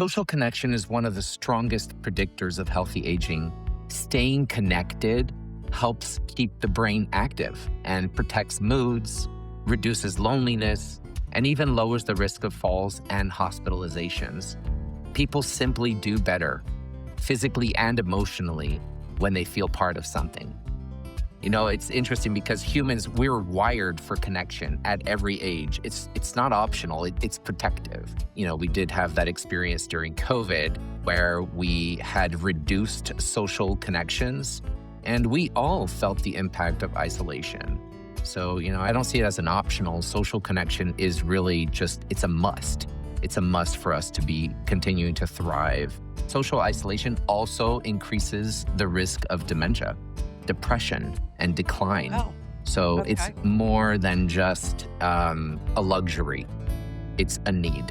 Social connection is one of the strongest predictors of healthy aging. Staying connected helps keep the brain active and protects moods, reduces loneliness, and even lowers the risk of falls and hospitalizations. People simply do better, physically and emotionally, when they feel part of something. It's interesting because humans, we're wired for connection at every age. It's not optional, it's protective. We did have that experience during COVID where we had reduced social connections and we all felt the impact of isolation. So, I don't see it as an optional. Social connection is really just, it's a must. It's a must for us to be continuing to thrive. Social isolation also increases the risk of dementia, depression, and decline. Oh, So it's okay. more than just a luxury, it's a need.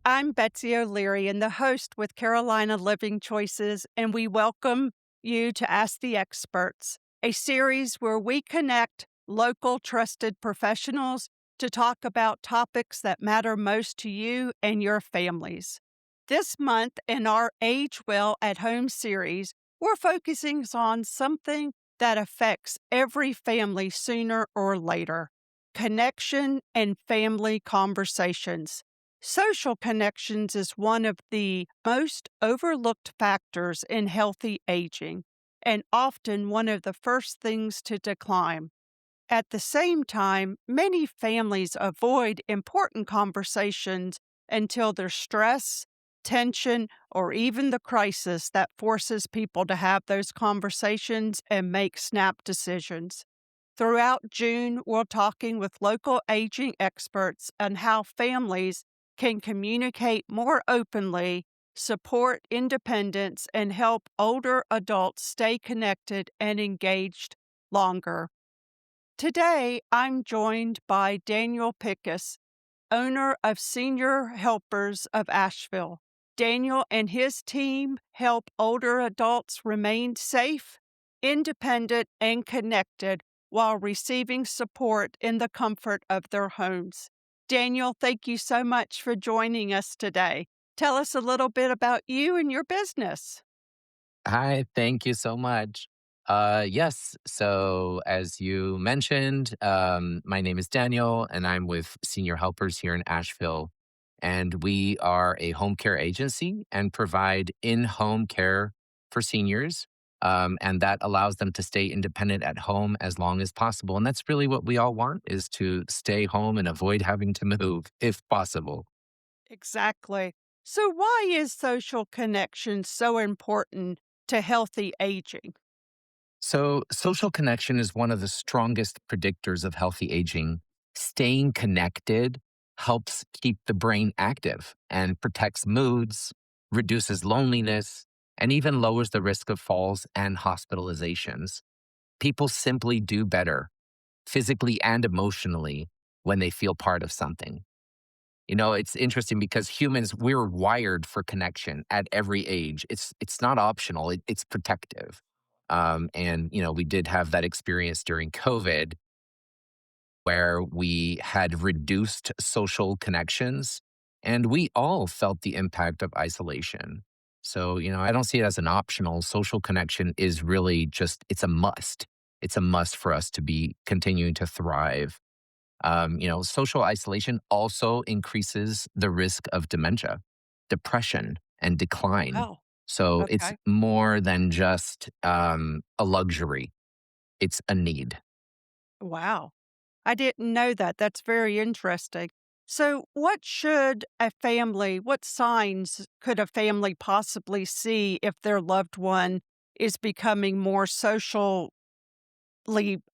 I'm Betsy O'Leary and the host with Carolina Living Choices, and we welcome you to Ask the Experts, a series where we connect local trusted professionals to talk about topics that matter most to you and your families. This month in our Age Well at Home series, we're focusing on something that affects every family sooner or later: connection and family conversations. Social connections is one of the most overlooked factors in healthy aging, and often one of the first things to decline. At the same time, many families avoid important conversations until there's stress, tension, or even the crisis that forces people to have those conversations and make snap decisions. Throughout June, we're talking with local aging experts on how families can communicate more openly, support independence, and help older adults stay connected and engaged longer. Today, I'm joined by Daniel Pickus, owner of Senior Helpers of Asheville. Daniel and his team help older adults remain safe, independent, and connected while receiving support in the comfort of their homes. Daniel, thank you so much for joining us today. Tell us a little bit about you and your business. Hi, thank you so much. Yes, so as you mentioned, my name is Daniel and I'm with Senior Helpers here in Asheville. And we are a home care agency and provide in home care for seniors. And that allows them to stay independent at home as long as possible. And that's really what we all want, is to stay home and avoid having to move if possible. Exactly. So, why is social connection so important to healthy aging? So, social connection is one of the strongest predictors of healthy aging. Staying connected helps keep the brain active and protects moods, reduces loneliness, and even lowers the risk of falls and hospitalizations. People simply do better, physically and emotionally, when they feel part of something. It's interesting because humans, we're wired for connection at every age. It's not optional, it's protective. And we did have that experience during COVID where we had reduced social connections and we all felt the impact of isolation. So, I don't see it as an optional. Social connection is really just, it's a must. It's a must for us to be continuing to thrive. Social isolation also increases the risk of dementia, depression, and decline. Oh, So it's okay. more than just a luxury, it's a need. Wow. I didn't know that. That's very interesting. So, what signs could a family possibly see if their loved one is becoming more socially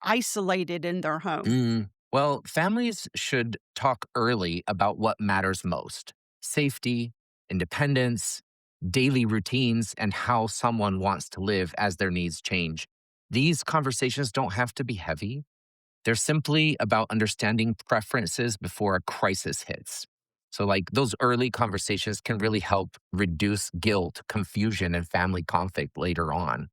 isolated in their home? Well, families should talk early about what matters most: safety, independence, daily routines, and how someone wants to live as their needs change. These conversations don't have to be heavy. They're simply about understanding preferences before a crisis hits. So, like, those early conversations can really help reduce guilt, confusion, and family conflict later on.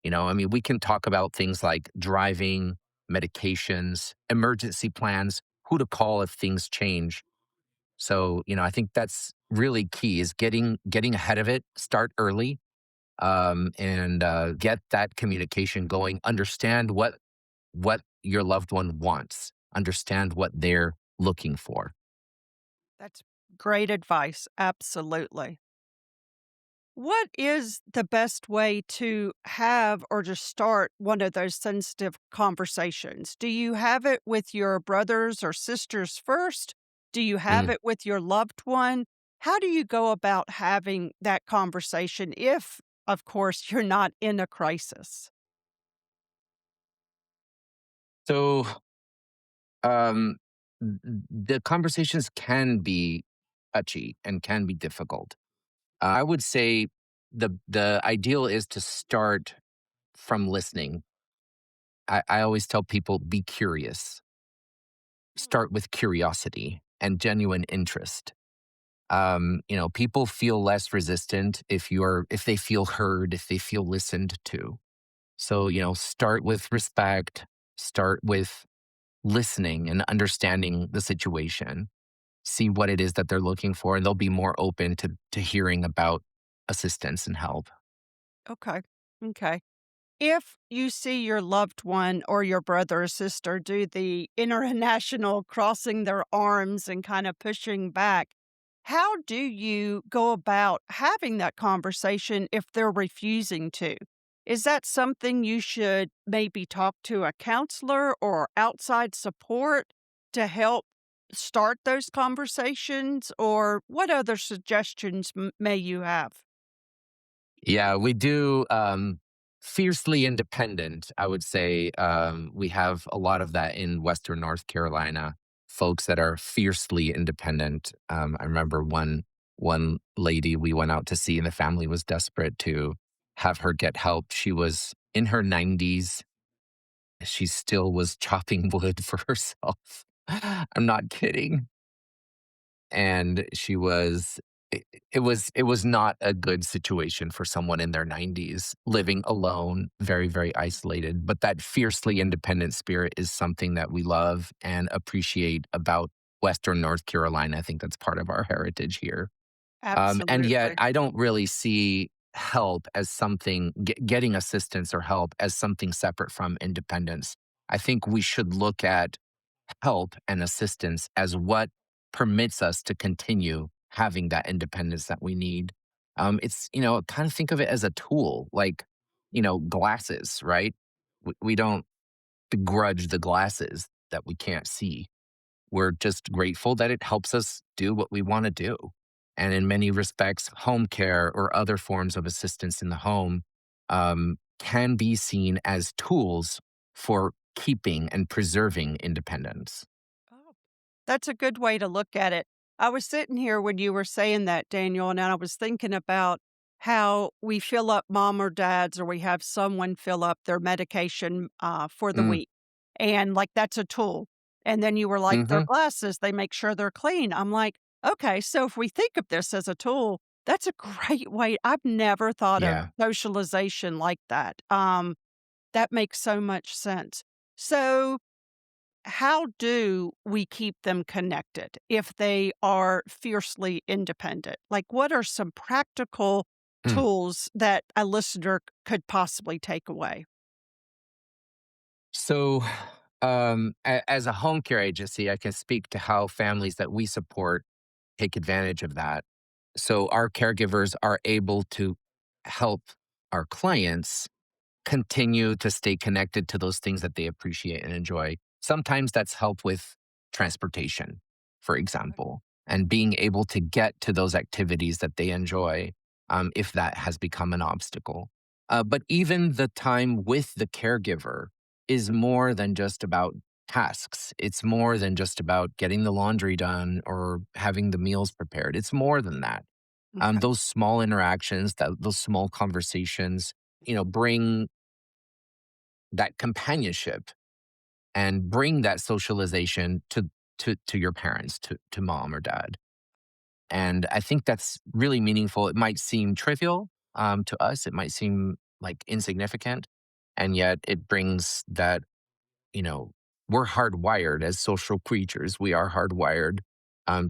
We can talk about things like driving, medications, emergency plans, who to call if things change. So, I think that's really key is getting ahead of it, start early, and get that communication going. Understand what your loved one wants. Understand what they're looking for. That's great advice. Absolutely. What is the best way to have or to start one of those sensitive conversations? Do you have it with your brothers or sisters first? Do you have Mm. it with your loved one? How do you go about having that conversation if, of course, you're not in a crisis? So, um, the conversations can be touchy and can be difficult. I would say the ideal is to start from listening. I always tell people be curious. Start with curiosity and genuine interest. People feel less resistant if they feel heard, if they feel listened to. So, start with respect, start with listening and understanding the situation, see what it is that they're looking for, and they'll be more open to hearing about assistance and help. Okay. Okay. If you see your loved one or your brother or sister do the international crossing their arms and kind of pushing back, how do you go about having that conversation if they're refusing to? Is that something you should maybe talk to a counselor or outside support to help start those conversations? Or what other suggestions may you have? Yeah, we do. Fiercely independent, I would say. We have a lot of that in Western North Carolina. Folks that are fiercely independent. I remember one lady we went out to see, and the family was desperate to have her get help. She was in her 90s. She still was chopping wood for herself. I'm not kidding. And she was it was not a good situation for someone in their 90s living alone, very, very isolated, but that fiercely independent spirit is something that we love and appreciate about Western North Carolina. I think that's part of our heritage here. And yet Absolutely. I don't really see help as getting assistance or help as something separate from independence. I think we should look at help and assistance as what permits us to continue having that independence that we need. Kind of think of it as a tool, like, glasses, right? We don't begrudge the glasses that we can't see. We're just grateful that it helps us do what we want to do. And in many respects, home care or other forms of assistance in the home can be seen as tools for keeping and preserving independence. Oh, that's a good way to look at it. I was sitting here when you were saying that, Daniel, and I was thinking about how we fill up mom or dad's, or we have someone fill up their medication for the Mm, week. And like that's a tool. And then you were like, their mhm. glasses, they make sure they're clean. I'm like, okay, so if we think of this as a tool, that's a great way. I've never thought of Yeah. socialization like that. That makes so much sense. So, how do we keep them connected if they are fiercely independent? Like, what are some practical Mm. tools that a listener could possibly take away? So, as a home care agency, I can speak to how families that we support take advantage of that. So, our caregivers are able to help our clients continue to stay connected to those things that they appreciate and enjoy. Sometimes that's help with transportation, for example, and being able to get to those activities that they enjoy if that has become an obstacle. But even the time with the caregiver is more than just about tasks. It's more than just about getting the laundry done or having the meals prepared. It's more than that. Okay. Those small interactions, those small conversations, bring that companionship and bring that socialization to your parents, to mom or dad. And I think that's really meaningful. It might seem trivial to us, it might seem like insignificant, and yet it brings that, you know, we're hardwired as social creatures. We are hardwired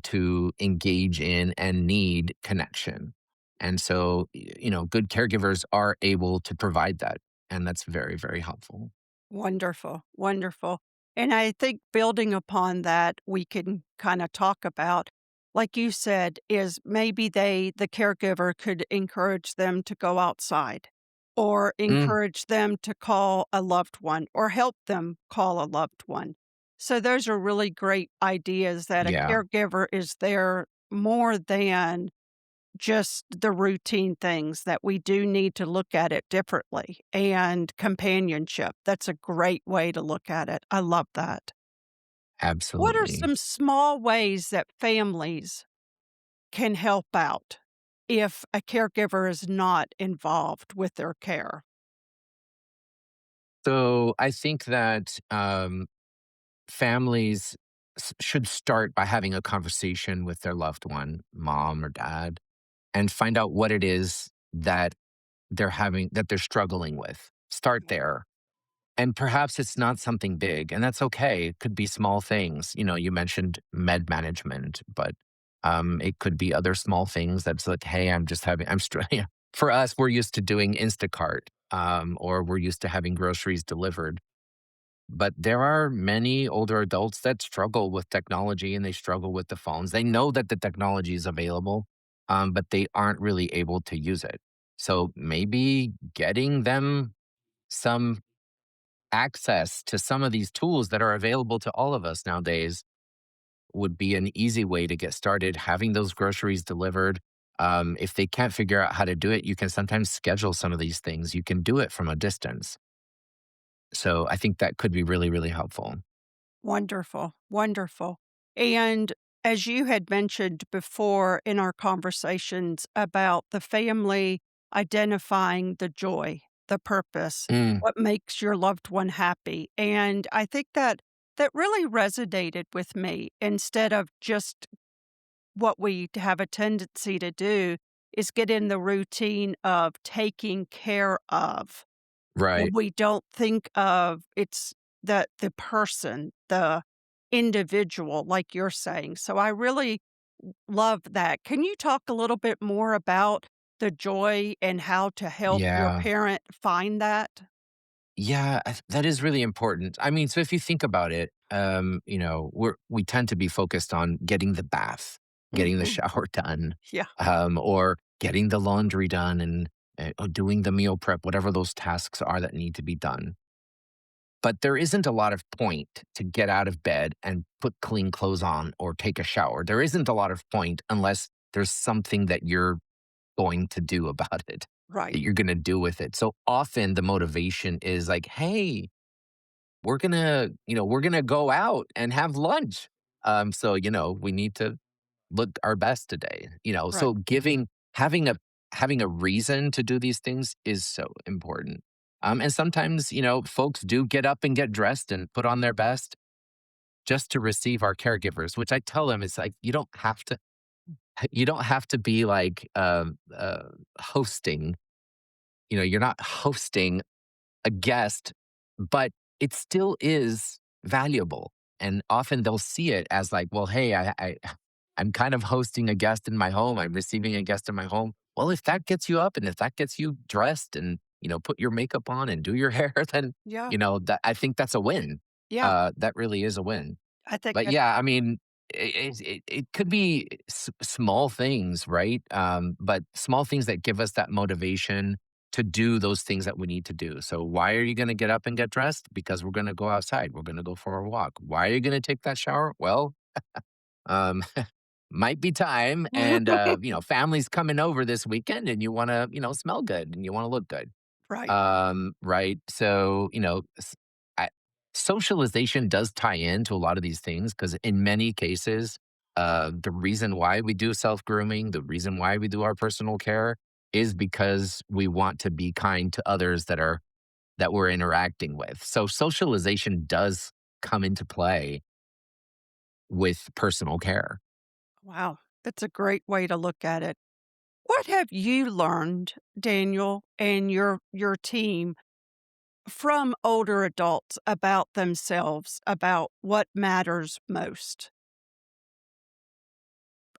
to engage in and need connection. And so, good caregivers are able to provide that. And that's very, very helpful. Wonderful, wonderful. And I think building upon that, we can kind of talk about, like you said, is maybe the caregiver could encourage them to go outside or Mm, encourage them to call a loved one or help them call a loved one. So those are really great ideas that a yeah, caregiver is there more than just the routine things, that we do need to look at it differently, and companionship, that's a great way to look at it. I love that. What are absolutely. some small ways that families can help out if a caregiver is not involved with their care? So I think that families should start by having a conversation with their loved one, mom or dad, and find out what it is that they're struggling with. Start Right. there. And perhaps it's not something big, and that's okay. It could be small things. You mentioned med management, but it could be other small things that's like, hey, I'm struggling. For us, we're used to doing Instacart, or we're used to having groceries delivered. But there are many older adults that struggle with technology and they struggle with the phones. They know that the technology is available, but they aren't really able to use it. So maybe getting them some access to some of these tools that are available to all of us nowadays would be an easy way to get started having those groceries delivered. If they can't figure out how to do it, you can sometimes schedule some of these things. You can do it from a distance. So I think that could be really, really helpful. Wonderful, wonderful. And as you had mentioned before in our conversations about the family identifying the joy, the purpose, Mm, what makes your loved one happy. And I think that really resonated with me, instead of just what we have a tendency to do is get in the routine of taking care of, right. and we don't think of it's the person, the individual, like you're saying. So I really love that. Can you talk a little bit more about the joy and how to help your Yeah. parent find that? Yeah, that is really important. I mean, so if you think about it, we tend to be focused on getting the bath, getting the Mhm. shower done, Yeah, or getting the laundry done and doing the meal prep, whatever those tasks are that need to be done. But there isn't a lot of point to get out of bed and put clean clothes on or take a shower. There isn't a lot of point unless there's something that you're going to do about it, that right. you're going to do with it. So often the motivation is like, hey, we're gonna go out and have lunch. So, we need to look our best today. Right. So having a having a reason to do these things is so important. And sometimes, folks do get up and get dressed and put on their best just to receive our caregivers, which I tell them it's like you don't have to be like hosting. You're not hosting a guest, but it still is valuable. And often they'll see it as like, well, hey, I'm kind of hosting a guest in my home. I'm receiving a guest in my home. Well, if that gets you up and if that gets you dressed and, put your makeup on and do your hair, then, Yeah. that I think that's a win. Yeah. That really is a win. I think But that's yeah, I mean, it could be small things, right? But small things that give us that motivation to do those things that we need to do. So, why are you going to get up and get dressed? Because we're going to go outside. We're going to go for a walk. Why are you going to take that shower? Well, um, might be time, and family's coming over this weekend, and you want to, smell good and you want to look good. right. Right. So, I, socialization does tie into a lot of these things because in many cases, the reason why we do self grooming, the reason why we do our personal care is because we want to be kind to others that we're interacting with. So socialization does come into play with personal care. Wow. That's a great way to look at it. What have you learned, Daniel, and your team from older adults about themselves, about what matters most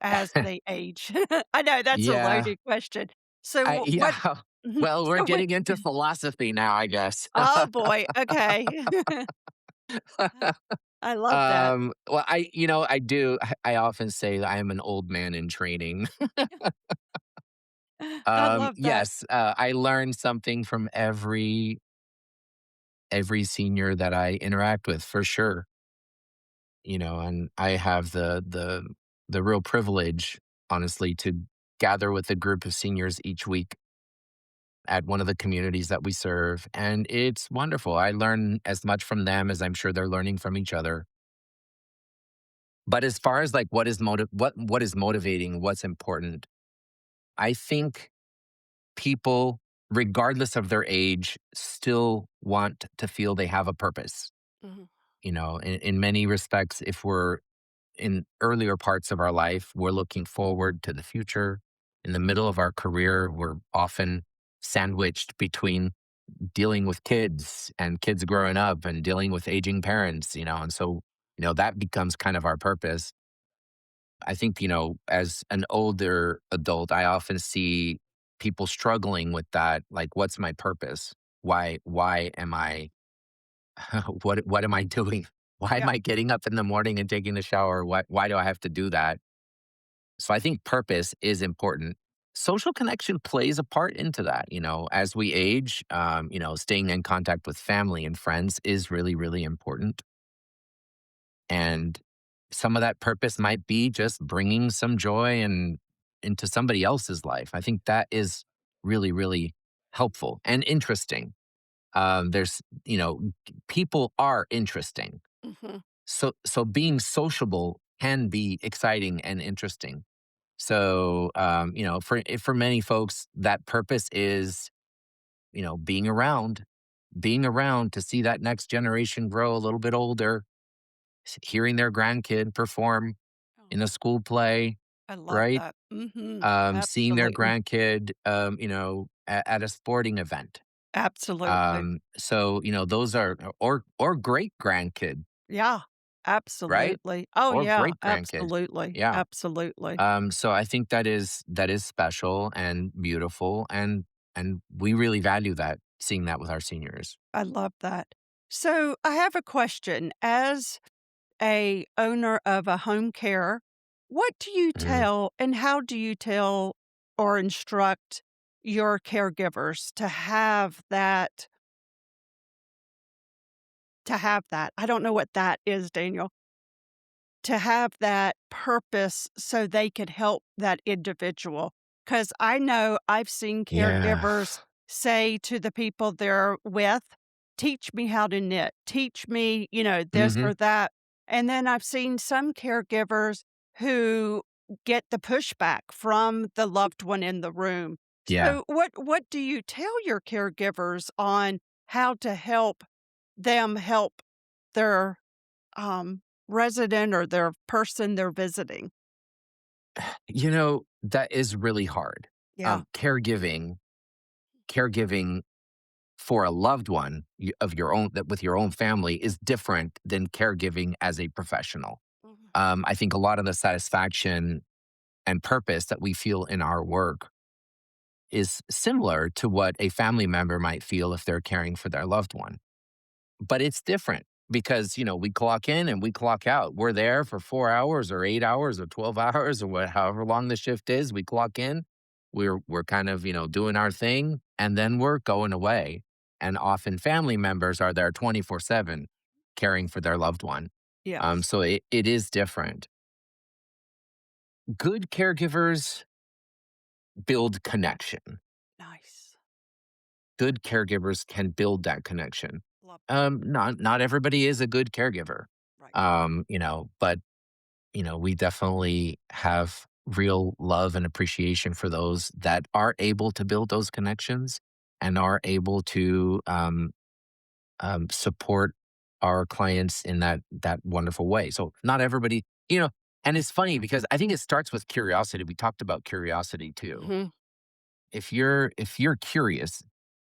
as they age? I know that's a Yeah. loaded question. So what Yeah. Well, we're so what getting into philosophy now, I guess. Oh, boy, okay. I love that. Well, I often say that I am an old man in training. I love that. Yes, I learn something from every senior that I interact with for sure, and I have the real privilege, honestly, to gather with a group of seniors each week at one of the communities that we serve, and it's wonderful. I learn as much from them as I'm sure they're learning from each other. But as far as like what is motivating, what's important, I think people, regardless of their age, still want to feel they have a purpose. Mhm. In many respects, if we're in earlier parts of our life, we're looking forward to the future. In the middle of our career, we're often sandwiched between dealing with kids and kids growing up and dealing with aging parents, and so, that becomes kind of our purpose. I think, as an older adult, I often see people struggling with that. Like, what's my purpose? Why am I, what am I doing? Why am Yeah. I getting up in the morning and taking a shower? Why do I have to do that? So I think purpose is important. Social connection plays a part into that. As we age, staying in contact with family and friends is really, really important. And some of that purpose might be just bringing some joy and into somebody else's life. I think that is really, really helpful and interesting. People are interesting. Mhm. So being sociable can be exciting and interesting. So, for many folks, that purpose is, being around to see that next generation grow a little bit older, hearing their grandkid perform Oh, in a school play, I love right? that. Mhm. Seeing their Absolutely. grandkid, at a sporting event. Absolutely. So, those are, or great grandkid, Yeah. right? Absolutely. Oh, Or yeah. great grandkid. Absolutely. Yeah. Absolutely. So I think that is special and beautiful, and we really value that, seeing that with our seniors. I love that. So, I have a question. As a owner of a home care, what do you Mhm. tell and how do you tell or instruct your caregivers to have that? I don't know what that is, Daniel. To have that purpose so they could help that individual. Because I know I've seen Yeah. caregivers say to the people they're with, "Teach me how to knit. Teach me, this Mhm. or that." And then I've seen some caregivers who get the pushback from the loved one in the room. Yeah. So what do you tell your caregivers on how to help them help their resident or their person they're visiting? That is really hard. Yeah. Caregiving for a loved one of your own, that with your own family, is different than caregiving as a professional. Mhm. I think a lot of the satisfaction and purpose that we feel in our work is similar to what a family member might feel if they're caring for their loved one. But it's different because, we clock in and we clock out. We're there for 4 hours or 8 hours or 12 hours or however long the shift is. We clock in, we're kind of, doing our thing, and then we're going away. And often family members are there 24/7 caring for their loved one. Yes. So it is different. Good caregivers build connection. Nice. Good caregivers can build that connection. Love Not everybody is a good caregiver. right. But we definitely have real love and appreciation for those that are able to build those connections and are able to support our clients in that wonderful way. So not everybody, and it's funny because I think it starts with curiosity. We talked about curiosity too. Mhm. If you're curious,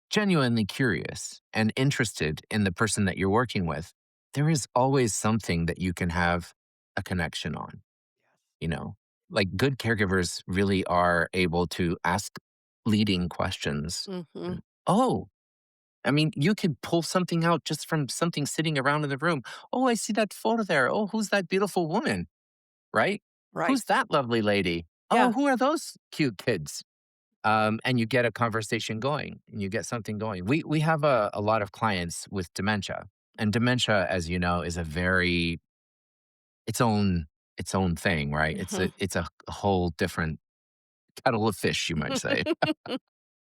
genuinely curious and interested in the person that you're working with, there is always something that you can have a connection on, you know? Like good caregivers really are able to ask leading questions. Mhm. And, oh, I mean, you could pull something out just from something sitting around in the room. Oh, I see that photo there. Oh, who's that beautiful woman? Right? Right. Who's that lovely lady? Yeah. Oh, who are those cute kids? And you get a conversation going and you get something going. We have a lot of clients with dementia. And dementia, as you know, is a very its own its own thing, right? Mhm. It's a whole different kettle of fish, you might say.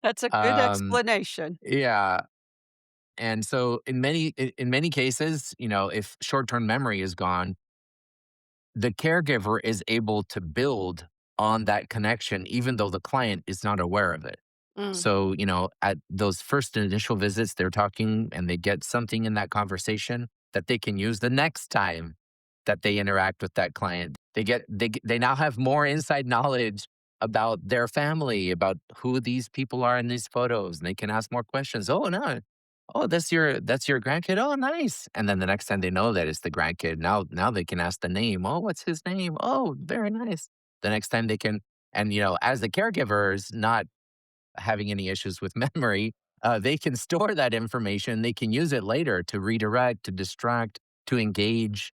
That's a good Um, explanation. yeah. And so in many cases, if short-term memory is gone, the caregiver is able to build on that connection even though the client is not aware of it. Mm. So, at those first initial visits, they're talking and they get something in that conversation that they can use the next time that they interact with that client. They now have more inside knowledge about their family, about who these people are in these photos, and they can ask more questions. Oh, no. Oh, that's your grandkid. Oh, nice. And then the next time they know that it's the grandkid, now they can ask the name. Oh, what's his name? Oh, very nice. The next time they can, and as the caregivers, not having any issues with memory, they can store that information. They can use it later to redirect, to distract, to engage,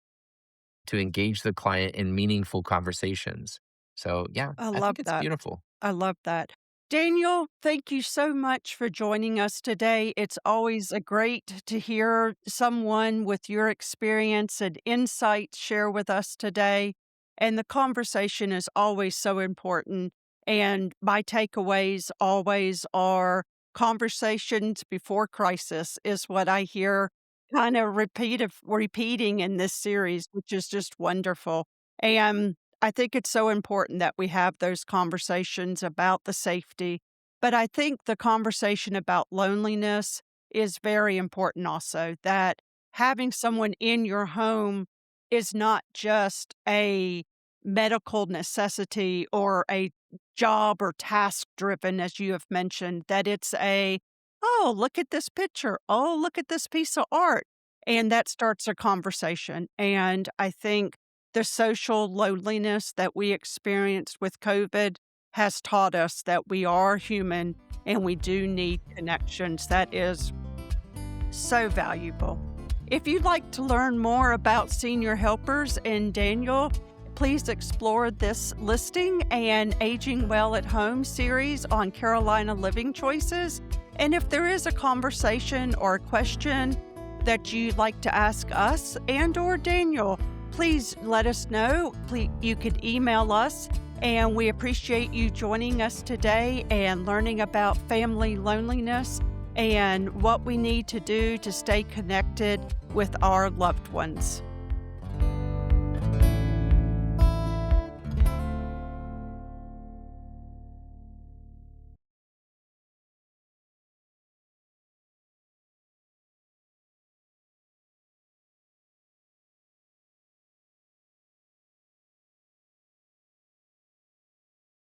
to engage the client in meaningful conversations. So, yeah, I I love think it's that. beautiful. I love that. Daniel, thank you so much for joining us today. It's always a great to hear someone with your experience and insight share with us today. And the conversation is always so important. And my takeaways always are conversations before crisis is what I hear kind of repeating in this series, which is just wonderful. And I think it's so important that we have those conversations about the safety, but I think the conversation about loneliness is very important also, that having someone in your home is not just a medical necessity or a job or task driven, as you have mentioned, that it's oh, look at this picture. Oh, look at this piece of art. And that starts a conversation. And I think the social loneliness that we experienced with COVID has taught us that we are human and we do need connections. That is so valuable. If you'd like to learn more about senior helpers and Daniel, please explore this listing and Aging Well at Home series on Carolina Living Choices. And if there is a conversation or a question that you'd like to ask us and or Daniel, please let us know. Please, you could email us, and we appreciate you joining us today and learning about family loneliness and what we need to do to stay connected with our loved ones.